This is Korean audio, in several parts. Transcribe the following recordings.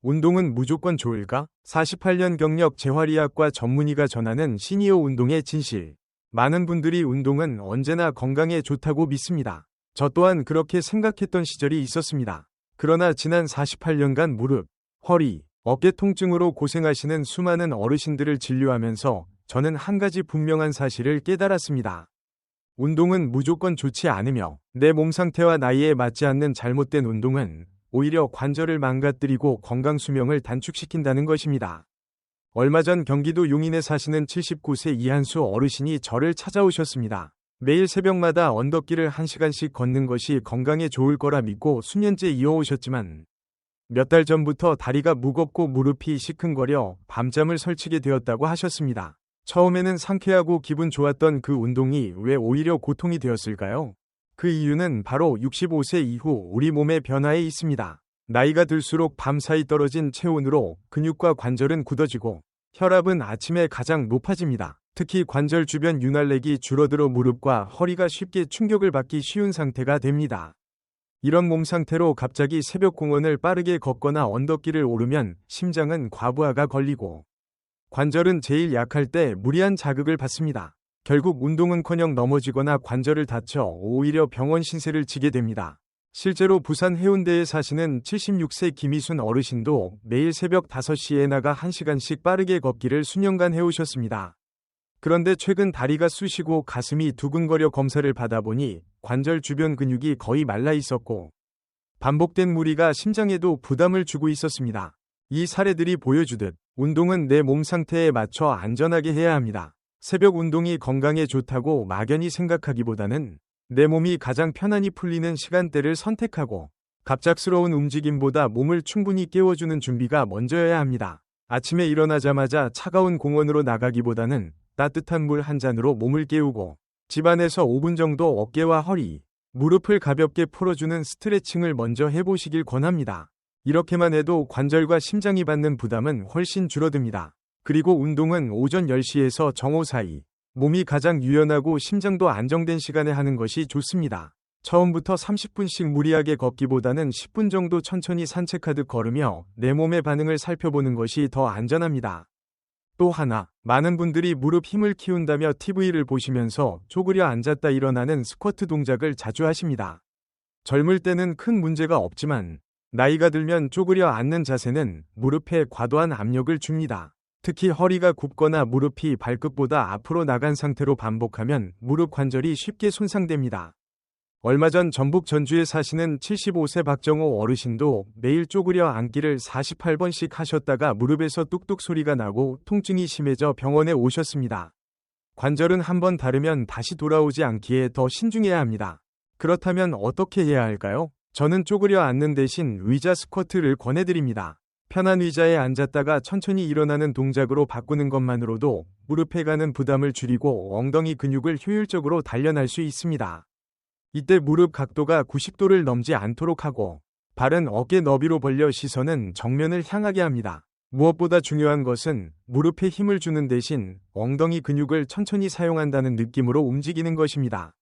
운동은 무조건 좋을까? 48년 경력 재활의학과 전문의가 전하는 시니어 운동의 진실. 많은 분들이 운동은 언제나 건강에 좋다고 믿습니다. 저 또한 그렇게 생각했던 시절이 있었습니다. 그러나 지난 48년간 무릎, 허리, 어깨 통증으로 고생하시는 수많은 어르신들을 진료하면서 저는 한 가지 분명한 사실을 깨달았습니다. 운동은 무조건 좋지 않으며 내 몸 상태와 나이에 맞지 않는 잘못된 운동은 오히려 관절을 망가뜨리고 건강 수명을 단축시킨다는 것입니다. 얼마 전 경기도 용인에 사시는 79세 이한수 어르신이 저를 찾아오셨습니다. 매일 새벽마다 언덕길을 1시간씩 걷는 것이 건강에 좋을 거라 믿고 수년째 이어오셨지만 몇 달 전부터 다리가 무겁고 무릎이 시큰거려 밤잠을 설치게 되었다고 하셨습니다. 처음에는 상쾌하고 기분 좋았던 그 운동이 왜 오히려 고통이 되었을까요? 그 이유는 바로 65세 이후 우리 몸의 변화에 있습니다. 나이가 들수록 밤사이 떨어진 체온으로 근육과 관절은 굳어지고 혈압은 아침에 가장 높아집니다. 특히 관절 주변 윤활렉이 줄어들어 무릎과 허리가 쉽게 충격을 받기 쉬운 상태가 됩니다. 이런 몸 상태로 갑자기 새벽 공원을 빠르게 걷거나 언덕길을 오르면 심장은 과부하가 걸리고 관절은 제일 약할 때 무리한 자극을 받습니다. 결국 운동은커녕 넘어지거나 관절을 다쳐 오히려 병원 신세를 지게 됩니다. 실제로 부산 해운대에 사시는 76세 김희순 어르신도 매일 새벽 5시에 나가 1시간씩 빠르게 걷기를 수년간 해오셨습니다. 그런데 최근 다리가 쑤시고 가슴이 두근거려 검사를 받아보니 관절 주변 근육이 거의 말라 있었고 반복된 무리가 심장에도 부담을 주고 있었습니다. 이 사례들이 보여주듯 운동은 내 몸 상태에 맞춰 안전하게 해야 합니다. 새벽 운동이 건강에 좋다고 막연히 생각하기보다는 내 몸이 가장 편안히 풀리는 시간대를 선택하고 갑작스러운 움직임보다 몸을 충분히 깨워주는 준비가 먼저여야 합니다. 아침에 일어나자마자 차가운 공원으로 나가기보다는 따뜻한 물 한 잔으로 몸을 깨우고 집안에서 5분 정도 어깨와 허리, 무릎을 가볍게 풀어주는 스트레칭을 먼저 해보시길 권합니다. 이렇게만 해도 관절과 심장이 받는 부담은 훨씬 줄어듭니다. 그리고 운동은 오전 10시에서 정오 사이, 몸이 가장 유연하고 심장도 안정된 시간에 하는 것이 좋습니다. 처음부터 30분씩 무리하게 걷기보다는 10분 정도 천천히 산책하듯 걸으며 내 몸의 반응을 살펴보는 것이 더 안전합니다. 또 하나, 많은 분들이 무릎 힘을 키운다며 TV를 보시면서 쪼그려 앉았다 일어나는 스쿼트 동작을 자주 하십니다. 젊을 때는 큰 문제가 없지만 나이가 들면 쪼그려 앉는 자세는 무릎에 과도한 압력을 줍니다. 특히 허리가 굽거나 무릎이 발끝보다 앞으로 나간 상태로 반복하면 무릎 관절이 쉽게 손상됩니다. 얼마 전 전북 전주에 사시는 75세 박정호 어르신도 매일 쪼그려 앉기를 48번씩 하셨다가 무릎에서 뚝뚝 소리가 나고 통증이 심해져 병원에 오셨습니다. 관절은 한번 다르면 다시 돌아오지 않기에 더 신중해야 합니다. 그렇다면 어떻게 해야 할까요? 저는 쪼그려 앉는 대신 의자 스쿼트를 권해드립니다. 편한 의자에 앉았다가 천천히 일어나는 동작으로 바꾸는 것만으로도 무릎에 가는 부담을 줄이고 엉덩이 근육을 효율적으로 단련할 수 있습니다. 이때 무릎 각도가 90도를 넘지 않도록 하고 발은 어깨 너비로 벌려 시선은 정면을 향하게 합니다. 무엇보다 중요한 것은 무릎에 힘을 주는 대신 엉덩이 근육을 천천히 사용한다는 느낌으로 움직이는 것입니다.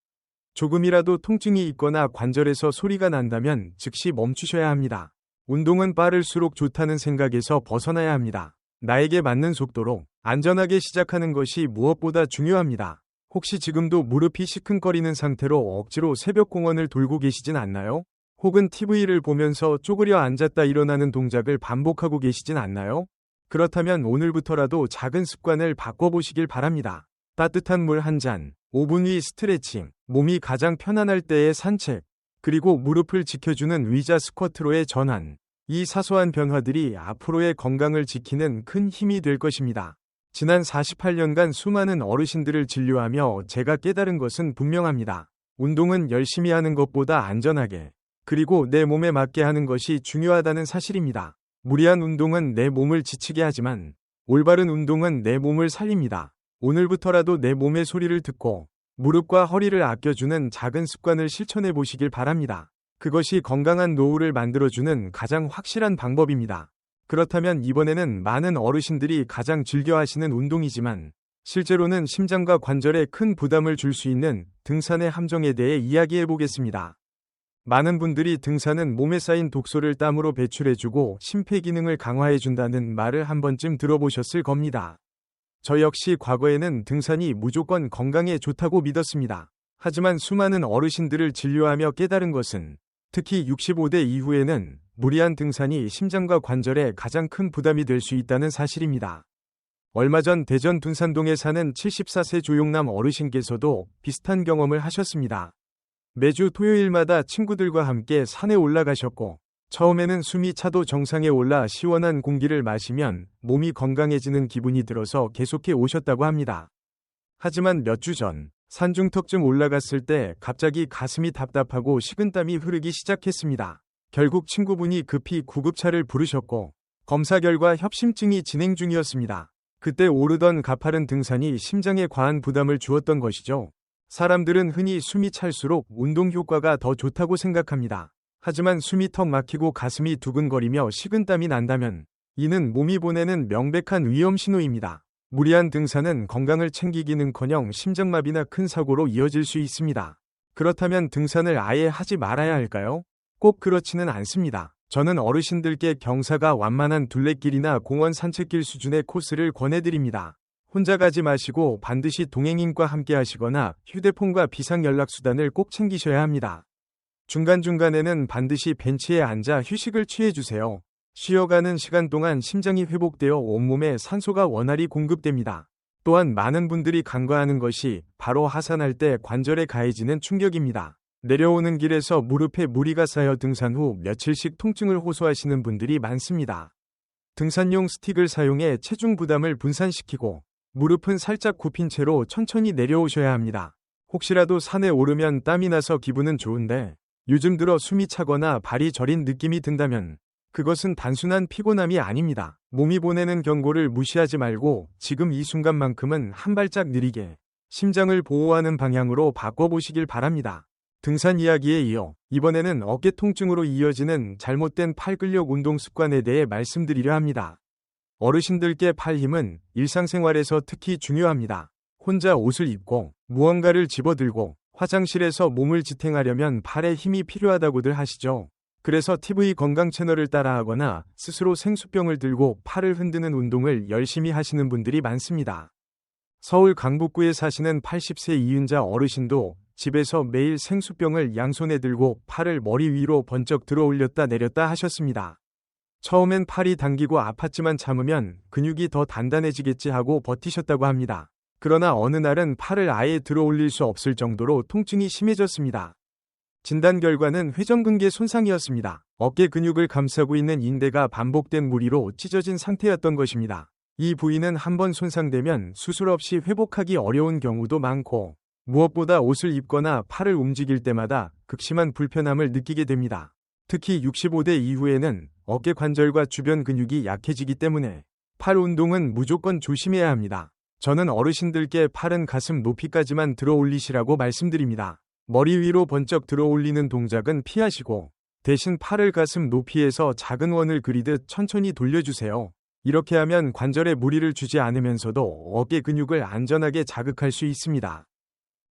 조금이라도 통증이 있거나 관절에서 소리가 난다면 즉시 멈추셔야 합니다. 운동은 빠를수록 좋다는 생각에서 벗어나야 합니다. 나에게 맞는 속도로 안전하게 시작하는 것이 무엇보다 중요합니다. 혹시 지금도 무릎이 시큰거리는 상태로 억지로 새벽 공원을 돌고 계시진 않나요? 혹은 TV를 보면서 쪼그려 앉았다 일어나는 동작을 반복하고 계시진 않나요? 그렇다면 오늘부터라도 작은 습관을 바꿔보시길 바랍니다. 따뜻한 물 한 잔, 5분 위 스트레칭, 몸이 가장 편안할 때의 산책, 그리고 무릎을 지켜주는 의자 스쿼트로의 전환. 이 사소한 변화들이 앞으로의 건강을 지키는 큰 힘이 될 것입니다. 지난 48년간 수많은 어르신들을 진료하며 제가 깨달은 것은 분명합니다. 운동은 열심히 하는 것보다 안전하게, 그리고 내 몸에 맞게 하는 것이 중요하다는 사실입니다. 무리한 운동은 내 몸을 지치게 하지만 올바른 운동은 내 몸을 살립니다. 오늘부터라도 내 몸의 소리를 듣고 무릎과 허리를 아껴주는 작은 습관을 실천해 보시길 바랍니다. 그것이 건강한 노후를 만들어주는 가장 확실한 방법입니다. 그렇다면 이번에는 많은 어르신들이 가장 즐겨 하시는 운동이지만 실제로는 심장과 관절에 큰 부담을 줄 수 있는 등산의 함정에 대해 이야기해 보겠습니다. 많은 분들이 등산은 몸에 쌓인 독소를 땀으로 배출해주고 심폐기능을 강화해준다는 말을 한 번쯤 들어보셨을 겁니다. 저 역시 과거에는 등산이 무조건 건강에 좋다고 믿었습니다. 하지만 수많은 어르신들을 진료하며 깨달은 것은 특히 65대 이후에는 무리한 등산이 심장과 관절에 가장 큰 부담이 될 수 있다는 사실입니다. 얼마 전 대전 둔산동에 사는 74세 조용남 어르신께서도 비슷한 경험을 하셨습니다. 매주 토요일마다 친구들과 함께 산에 올라가셨고 처음에는 숨이 차도 정상에 올라 시원한 공기를 마시면 몸이 건강해지는 기분이 들어서 계속해 오셨다고 합니다. 하지만 몇 주 전 산중턱쯤 올라갔을 때 갑자기 가슴이 답답하고 식은땀이 흐르기 시작했습니다. 결국 친구분이 급히 구급차를 부르셨고 검사 결과 협심증이 진행 중이었습니다. 그때 오르던 가파른 등산이 심장에 과한 부담을 주었던 것이죠. 사람들은 흔히 숨이 찰수록 운동 효과가 더 좋다고 생각합니다. 하지만 숨이 턱 막히고 가슴이 두근거리며 식은땀이 난다면 이는 몸이 보내는 명백한 위험 신호입니다. 무리한 등산은 건강을 챙기기는커녕 심장마비나 큰 사고로 이어질 수 있습니다. 그렇다면 등산을 아예 하지 말아야 할까요? 꼭 그렇지는 않습니다. 저는 어르신들께 경사가 완만한 둘레길이나 공원 산책길 수준의 코스를 권해드립니다. 혼자 가지 마시고 반드시 동행인과 함께 하시거나 휴대폰과 비상연락수단을 꼭 챙기셔야 합니다. 중간중간에는 반드시 벤치에 앉아 휴식을 취해주세요. 쉬어가는 시간 동안 심장이 회복되어 온몸에 산소가 원활히 공급됩니다. 또한 많은 분들이 간과하는 것이 바로 하산할 때 관절에 가해지는 충격입니다. 내려오는 길에서 무릎에 무리가 쌓여 등산 후 며칠씩 통증을 호소하시는 분들이 많습니다. 등산용 스틱을 사용해 체중 부담을 분산시키고 무릎은 살짝 굽힌 채로 천천히 내려오셔야 합니다. 혹시라도 산에 오르면 땀이 나서 기분은 좋은데 요즘 들어 숨이 차거나 발이 저린 느낌이 든다면 그것은 단순한 피곤함이 아닙니다. 몸이 보내는 경고를 무시하지 말고 지금 이 순간만큼은 한 발짝 느리게 심장을 보호하는 방향으로 바꿔보시길 바랍니다. 등산 이야기에 이어 이번에는 어깨 통증으로 이어지는 잘못된 팔 근력 운동 습관에 대해 말씀드리려 합니다. 어르신들께 팔 힘은 일상생활에서 특히 중요합니다. 혼자 옷을 입고 무언가를 집어들고 화장실에서 몸을 지탱하려면 팔에 힘이 필요하다고들 하시죠. 그래서 TV 건강 채널을 따라하거나 스스로 생수병을 들고 팔을 흔드는 운동을 열심히 하시는 분들이 많습니다. 서울 강북구에 사시는 80세 이은자 어르신도 집에서 매일 생수병을 양손에 들고 팔을 머리 위로 번쩍 들어 올렸다 내렸다 하셨습니다. 처음엔 팔이 당기고 아팠지만 참으면 근육이 더 단단해지겠지 하고 버티셨다고 합니다. 그러나 어느 날은 팔을 아예 들어 올릴 수 없을 정도로 통증이 심해졌습니다. 진단 결과는 회전근개 손상이었습니다. 어깨 근육을 감싸고 있는 인대가 반복된 무리로 찢어진 상태였던 것입니다. 이 부위는 한번 손상되면 수술 없이 회복하기 어려운 경우도 많고 무엇보다 옷을 입거나 팔을 움직일 때마다 극심한 불편함을 느끼게 됩니다. 특히 65대 이후에는 어깨 관절과 주변 근육이 약해지기 때문에 팔 운동은 무조건 조심해야 합니다. 저는 어르신들께 팔은 가슴 높이까지만 들어 올리시라고 말씀드립니다. 머리 위로 번쩍 들어 올리는 동작은 피하시고 대신 팔을 가슴 높이에서 작은 원을 그리듯 천천히 돌려주세요. 이렇게 하면 관절에 무리를 주지 않으면서도 어깨 근육을 안전하게 자극할 수 있습니다.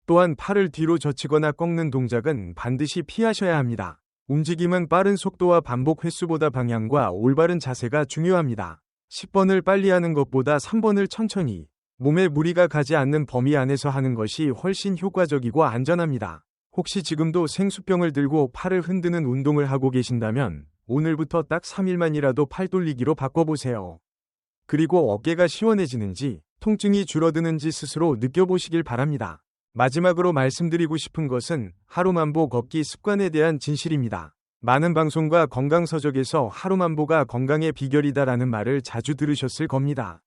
또한 팔을 뒤로 젖히거나 꺾는 동작은 반드시 피하셔야 합니다. 움직임은 빠른 속도와 반복 횟수보다 방향과 올바른 자세가 중요합니다. 10번을 빨리 하는 것보다 3번을 천천히, 몸에 무리가 가지 않는 범위 안에서 하는 것이 훨씬 효과적이고 안전합니다. 혹시 지금도 생수병을 들고 팔을 흔드는 운동을 하고 계신다면 오늘부터 딱 3일만이라도 팔 돌리기로 바꿔보세요. 그리고 어깨가 시원해지는지, 통증이 줄어드는지 스스로 느껴보시길 바랍니다. 마지막으로 말씀드리고 싶은 것은 하루만보 걷기 습관에 대한 진실입니다. 많은 방송과 건강서적에서 하루만보가 건강의 비결이다라는 말을 자주 들으셨을 겁니다.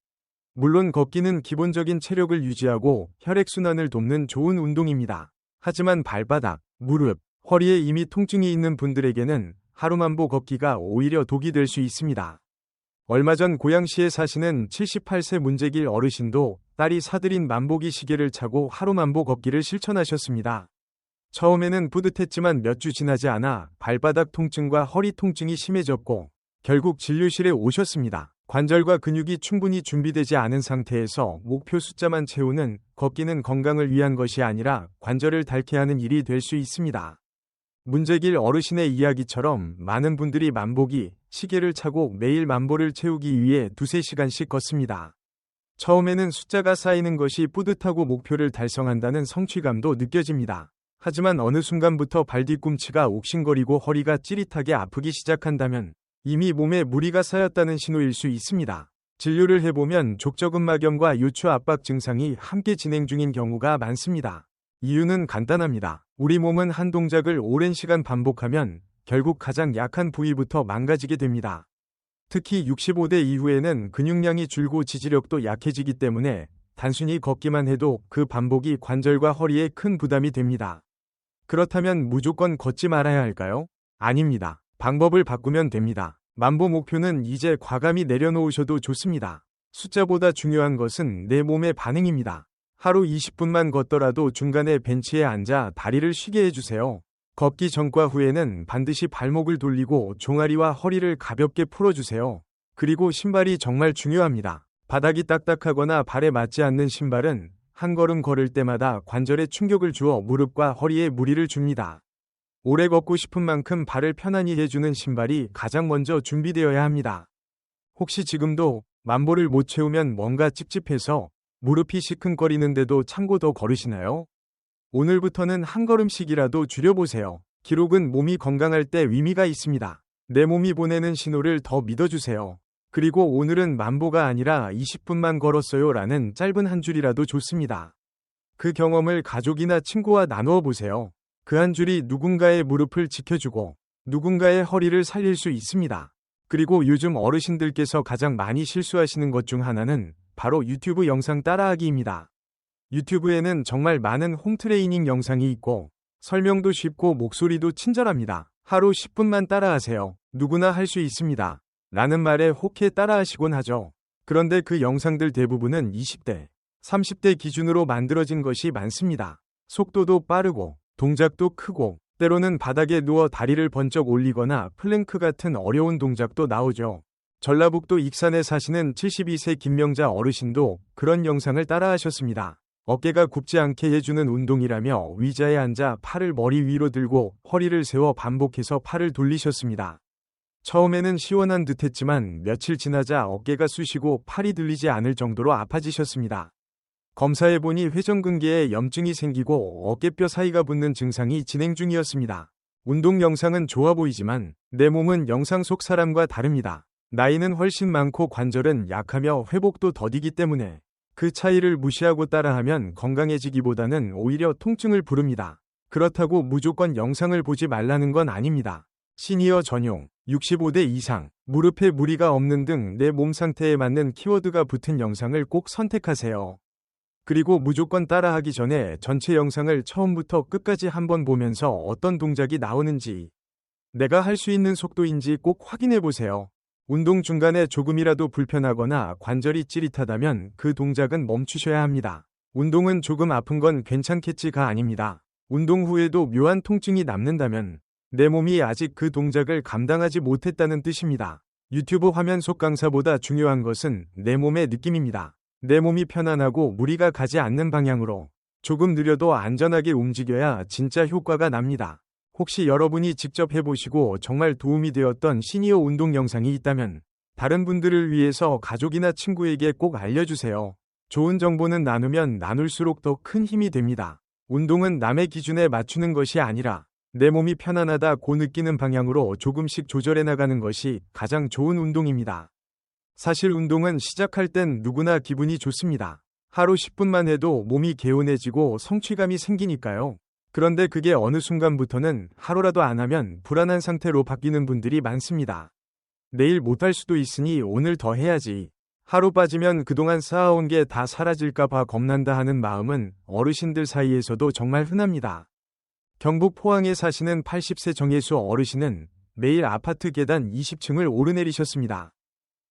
물론 걷기는 기본적인 체력을 유지하고 혈액순환을 돕는 좋은 운동입니다. 하지만 발바닥, 무릎, 허리에 이미 통증이 있는 분들에게는 하루만보 걷기가 오히려 독이 될 수 있습니다. 얼마 전 고양시에 사시는 78세 문재길 어르신도 딸이 사들인 만보기 시계를 차고 하루만보 걷기를 실천하셨습니다. 처음에는 뿌듯했지만 몇 주 지나지 않아 발바닥 통증과 허리 통증이 심해졌고 결국 진료실에 오셨습니다. 관절과 근육이 충분히 준비되지 않은 상태에서 목표 숫자만 채우는 걷기는 건강을 위한 것이 아니라 관절을 닳게 하는 일이 될 수 있습니다. 문제길 어르신의 이야기처럼 많은 분들이 만보기, 시계를 차고 매일 만보를 채우기 위해 2~3시간씩 걷습니다. 처음에는 숫자가 쌓이는 것이 뿌듯하고 목표를 달성한다는 성취감도 느껴집니다. 하지만 어느 순간부터 발뒤꿈치가 옥신거리고 허리가 찌릿하게 아프기 시작한다면 이미 몸에 무리가 쌓였다는 신호일 수 있습니다. 진료를 해보면 족저근막염과 요추 압박 증상이 함께 진행 중인 경우가 많습니다. 이유는 간단합니다. 우리 몸은 한 동작을 오랜 시간 반복하면 결국 가장 약한 부위부터 망가지게 됩니다. 특히 65대 이후에는 근육량이 줄고 지지력도 약해지기 때문에 단순히 걷기만 해도 그 반복이 관절과 허리에 큰 부담이 됩니다. 그렇다면 무조건 걷지 말아야 할까요? 아닙니다. 방법을 바꾸면 됩니다. 만보 목표는 이제 과감히 내려놓으셔도 좋습니다. 숫자보다 중요한 것은 내 몸의 반응입니다. 하루 20분만 걷더라도 중간에 벤치에 앉아 다리를 쉬게 해주세요. 걷기 전과 후에는 반드시 발목을 돌리고 종아리와 허리를 가볍게 풀어주세요. 그리고 신발이 정말 중요합니다. 바닥이 딱딱하거나 발에 맞지 않는 신발은 한 걸음 걸을 때마다 관절에 충격을 주어 무릎과 허리에 무리를 줍니다. 오래 걷고 싶은 만큼 발을 편안히 해주는 신발이 가장 먼저 준비되어야 합니다. 혹시 지금도 만보를 못 채우면 뭔가 찝찝해서 무릎이 시큰거리는데도 참고 더 걸으시나요? 오늘부터는 한 걸음씩이라도 줄여보세요. 기록은 몸이 건강할 때 의미가 있습니다. 내 몸이 보내는 신호를 더 믿어주세요. 그리고 오늘은 만보가 아니라 20분만 걸었어요 라는 짧은 한 줄이라도 좋습니다. 그 경험을 가족이나 친구와 나누어 보세요. 그 한 줄이 누군가의 무릎을 지켜주고 누군가의 허리를 살릴 수 있습니다. 그리고 요즘 어르신들께서 가장 많이 실수하시는 것 중 하나는 바로 유튜브 영상 따라하기입니다. 유튜브에는 정말 많은 홈트레이닝 영상이 있고 설명도 쉽고 목소리도 친절합니다. 하루 10분만 따라하세요. 누구나 할 수 있습니다. 라는 말에 혹해 따라하시곤 하죠. 그런데 그 영상들 대부분은 20대, 30대 기준으로 만들어진 것이 많습니다. 속도도 빠르고 동작도 크고 때로는 바닥에 누워 다리를 번쩍 올리거나 플랭크 같은 어려운 동작도 나오죠. 전라북도 익산에 사시는 72세 김명자 어르신도 그런 영상을 따라하셨습니다. 어깨가 굽지 않게 해주는 운동이라며 의자에 앉아 팔을 머리 위로 들고 허리를 세워 반복해서 팔을 돌리셨습니다. 처음에는 시원한 듯했지만 며칠 지나자 어깨가 쑤시고 팔이 들리지 않을 정도로 아파지셨습니다. 검사해보니 회전근개에 염증이 생기고 어깨뼈 사이가 붓는 증상이 진행 중이었습니다. 운동 영상은 좋아 보이지만 내 몸은 영상 속 사람과 다릅니다. 나이는 훨씬 많고 관절은 약하며 회복도 더디기 때문에 그 차이를 무시하고 따라하면 건강해지기보다는 오히려 통증을 부릅니다. 그렇다고 무조건 영상을 보지 말라는 건 아닙니다. 시니어 전용, 65대 이상, 무릎에 무리가 없는 등 내 몸 상태에 맞는 키워드가 붙은 영상을 꼭 선택하세요. 그리고 무조건 따라하기 전에 전체 영상을 처음부터 끝까지 한번 보면서 어떤 동작이 나오는지, 내가 할 수 있는 속도인지 꼭 확인해 보세요. 운동 중간에 조금이라도 불편하거나 관절이 찌릿하다면 그 동작은 멈추셔야 합니다. 운동은 조금 아픈 건 괜찮겠지가 아닙니다. 운동 후에도 묘한 통증이 남는다면 내 몸이 아직 그 동작을 감당하지 못했다는 뜻입니다. 유튜브 화면 속 강사보다 중요한 것은 내 몸의 느낌입니다. 내 몸이 편안하고 무리가 가지 않는 방향으로 조금 느려도 안전하게 움직여야 진짜 효과가 납니다. 혹시 여러분이 직접 해보시고 정말 도움이 되었던 시니어 운동 영상이 있다면 다른 분들을 위해서 가족이나 친구에게 꼭 알려주세요. 좋은 정보는 나누면 나눌수록 더 큰 힘이 됩니다. 운동은 남의 기준에 맞추는 것이 아니라 내 몸이 편안하다고 느끼는 방향으로 조금씩 조절해 나가는 것이 가장 좋은 운동입니다. 사실 운동은 시작할 땐 누구나 기분이 좋습니다. 하루 10분만 해도 몸이 개운해지고 성취감이 생기니까요. 그런데 그게 어느 순간부터는 하루라도 안 하면 불안한 상태로 바뀌는 분들이 많습니다. 내일 못할 수도 있으니 오늘 더 해야지. 하루 빠지면 그동안 쌓아온 게 다 사라질까봐 겁난다 하는 마음은 어르신들 사이에서도 정말 흔합니다. 경북 포항에 사시는 80세 정혜수 어르신은 매일 아파트 계단 20층을 오르내리셨습니다.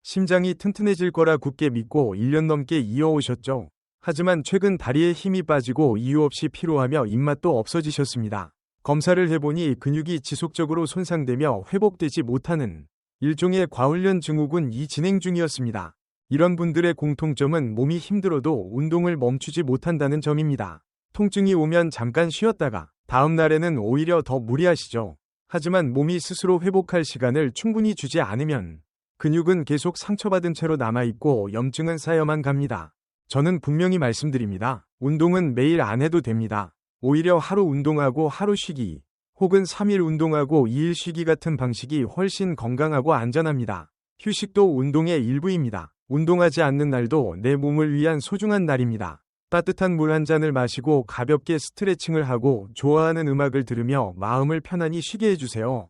심장이 튼튼해질 거라 굳게 믿고 1년 넘게 이어오셨죠. 하지만 최근 다리에 힘이 빠지고 이유 없이 피로하며 입맛도 없어지셨습니다. 검사를 해보니 근육이 지속적으로 손상되며 회복되지 못하는 일종의 과훈련 증후군이 진행 중이었습니다. 이런 분들의 공통점은 몸이 힘들어도 운동을 멈추지 못한다는 점입니다. 통증이 오면 잠깐 쉬었다가 다음 날에는 오히려 더 무리하시죠. 하지만 몸이 스스로 회복할 시간을 충분히 주지 않으면 근육은 계속 상처받은 채로 남아있고 염증은 쌓여만 갑니다. 저는 분명히 말씀드립니다. 운동은 매일 안 해도 됩니다. 오히려 하루 운동하고 하루 쉬기, 혹은 3일 운동하고 2일 쉬기 같은 방식이 훨씬 건강하고 안전합니다. 휴식도 운동의 일부입니다. 운동하지 않는 날도 내 몸을 위한 소중한 날입니다. 따뜻한 물 한 잔을 마시고 가볍게 스트레칭을 하고 좋아하는 음악을 들으며 마음을 편안히 쉬게 해주세요.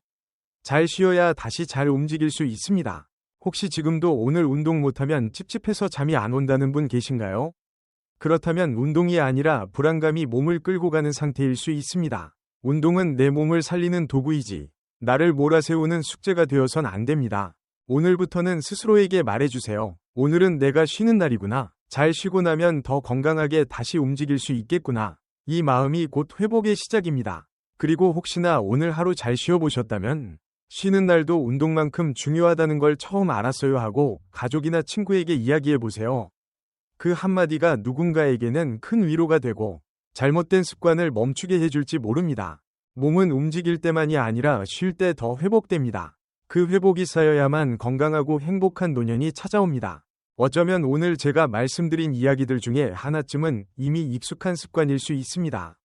잘 쉬어야 다시 잘 움직일 수 있습니다. 혹시 지금도 오늘 운동 못하면 찝찝해서 잠이 안 온다는 분 계신가요? 그렇다면 운동이 아니라 불안감이 몸을 끌고 가는 상태일 수 있습니다. 운동은 내 몸을 살리는 도구이지 나를 몰아세우는 숙제가 되어선 안 됩니다. 오늘부터는 스스로에게 말해주세요. 오늘은 내가 쉬는 날이구나. 잘 쉬고 나면 더 건강하게 다시 움직일 수 있겠구나. 이 마음이 곧 회복의 시작입니다. 그리고 혹시나 오늘 하루 잘 쉬어보셨다면 쉬는 날도 운동만큼 중요하다는 걸 처음 알았어요 하고 가족이나 친구에게 이야기해보세요. 그 한마디가 누군가에게는 큰 위로가 되고 잘못된 습관을 멈추게 해줄지 모릅니다. 몸은 움직일 때만이 아니라 쉴 때 더 회복됩니다. 그 회복이 쌓여야만 건강하고 행복한 노년이 찾아옵니다. 어쩌면 오늘 제가 말씀드린 이야기들 중에 하나쯤은 이미 익숙한 습관일 수 있습니다.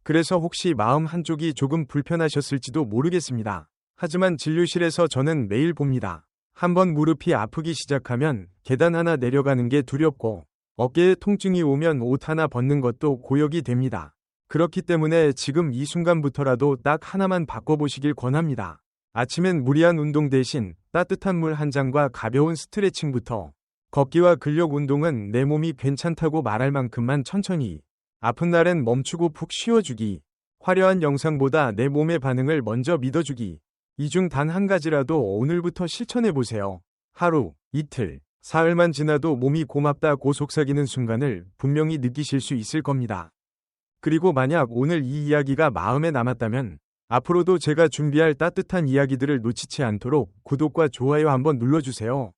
그래서 혹시 마음 한쪽이 조금 불편하셨을지도 모르겠습니다. 하지만 진료실에서 저는 매일 봅니다. 한번 무릎이 아프기 시작하면 계단 하나 내려가는 게 두렵고 어깨에 통증이 오면 옷 하나 벗는 것도 고역이 됩니다. 그렇기 때문에 지금 이 순간부터라도 딱 하나만 바꿔보시길 권합니다. 아침엔 무리한 운동 대신 따뜻한 물 한 잔과 가벼운 스트레칭부터 걷기와 근력 운동은 내 몸이 괜찮다고 말할 만큼만 천천히, 아픈 날엔 멈추고 푹 쉬어주기, 화려한 영상보다 내 몸의 반응을 먼저 믿어주기, 이 중 단 한 가지라도 오늘부터 실천해보세요. 하루, 이틀, 사흘만 지나도 몸이 고맙다고 속삭이는 순간을 분명히 느끼실 수 있을 겁니다. 그리고 만약 오늘 이 이야기가 마음에 남았다면 앞으로도 제가 준비할 따뜻한 이야기들을 놓치지 않도록 구독과 좋아요 한번 눌러주세요.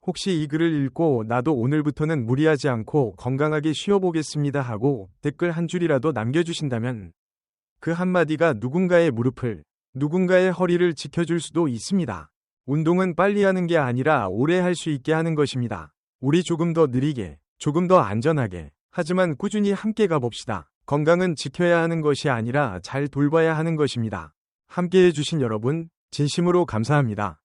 혹시 이 글을 읽고 나도 오늘부터는 무리하지 않고 건강하게 쉬어보겠습니다 하고 댓글 한 줄이라도 남겨주신다면 그 한마디가 누군가의 무릎을, 누군가의 허리를 지켜줄 수도 있습니다. 운동은 빨리 하는 게 아니라 오래 할 수 있게 하는 것입니다. 우리 조금 더 느리게, 조금 더 안전하게, 하지만 꾸준히 함께 가봅시다. 건강은 지켜야 하는 것이 아니라 잘 돌봐야 하는 것입니다. 함께 해주신 여러분, 진심으로 감사합니다.